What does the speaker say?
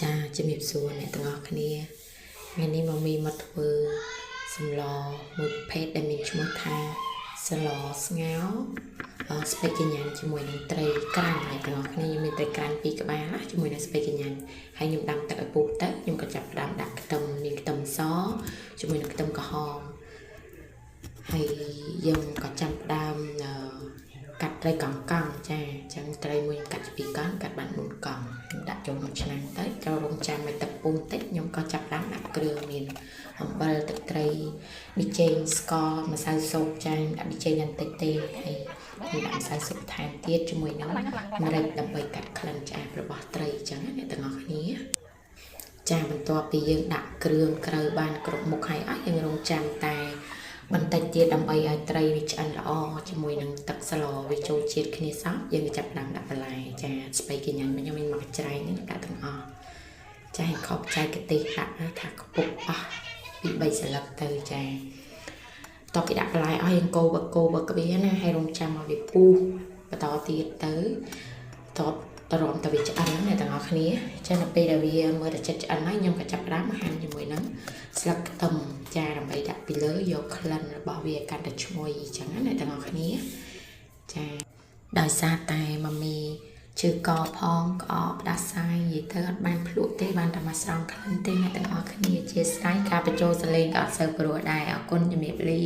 ចាជំរាបសួរអ្នកទាំងអស់គ្នាថ្ងៃនេះមកមីមកធ្វើសម្លមួយប្រភេទដែលមានឈ្មោះថាសម្លស្ងោរស្ពៃកញ្ញាជាមួយនឹងត្រីក្រាំងអ្នកទាំងអស់គ្នាខ្ញុំមានត្រីក្រាំង2ក្បាលណាជាមួយនឹងស្ពៃកញ្ញាហើយខ្ញុំដាំទឹកឲ្យពុះទៅខ្ញុំក៏ចាប់ផ្ដើមដាក់ខ្ទឹមមានខ្ទឹមសជាមួយនឹងខ្ទឹមក្រហមហើយយើងក៏ចាប់ផ្ដើមកាត់ត្រីកង់កង់ចាអញ្ចឹងត្រីមួយកាត់ពី2កង់កាត់បាន4កង់ដាក់ចូលក្នុងឆ្នាំងទៅចូលរងចាំឲ្យទឹកពុះបន្តិចខ្ញុំក៏ចាប់ដាក់គ្រឿងមានអំបិលទឹកត្រីប៊ីចេងស្ករម្សៅស៊ុបចាដាក់ប៊ីចេងបន្តិចទេហើយខ្ញុំដាក់ម្សៅស៊ុបថែមទៀតជាមួយនឹងម្រេចដើម្បីកាត់ក្លិនឆ្អាបរបស់ត្រីអញ្ចឹងអ្នកទាំងអស់គ្នាចាបន្ទាប់ពីយើងដាក់គ្រឿងក្រៅបានគ្រប់មុខហើយអស់យើងរងចាំតែបន្តិចទៀតដើម្បីឲ្យត្រីវាឆ្អិនល្អជាមួយនឹងទឹកស្លវាចូលជាតិគ្នាសោះយើងចាប់ផ្ដើមដាក់បន្លែចាស្ពៃកញ្ញាខ្ញុំមានមកច្រែងនេះដាក់ទាំងអស់ចាខប់ចែកទេសដាក់ថាកពុកអស់ពី3សន្លឹកទៅចាតបពីដាក់បន្លែអស់យើងកូរក្បៀណាហើយរងចាំឲ្យវាពុះបន្តទៀតទៅតបតរំតវាឆ្អិនណាទាំងអស់គ្នាចានៅពេលដែលវាមើលតែចិត្តឆ្អិនហើយខ្ញុំក៏ចាប់ផ្ដើមហាន់ជាមួយនឹងស្លឹកខ្ទឹមចាដើម្បីដាក់ពីលើយកក្លិនរបស់វាកាន់តែឈ្ងុយអញ្ចឹងណាទាំងអស់គ្នាចាដោយសារតែម៉ាមីជឿកផងក្អកផ្ដាសាយនិយាយទៅអត់បានភ្លក់ទេបានតែមកស្រង់ក្លិនទេអ្នកទាំងអស់គ្នាជាស្រ័យការបញ្ចូលសលេងក៏អត់សូវព្រោះដែរអរគុណជំរាបលា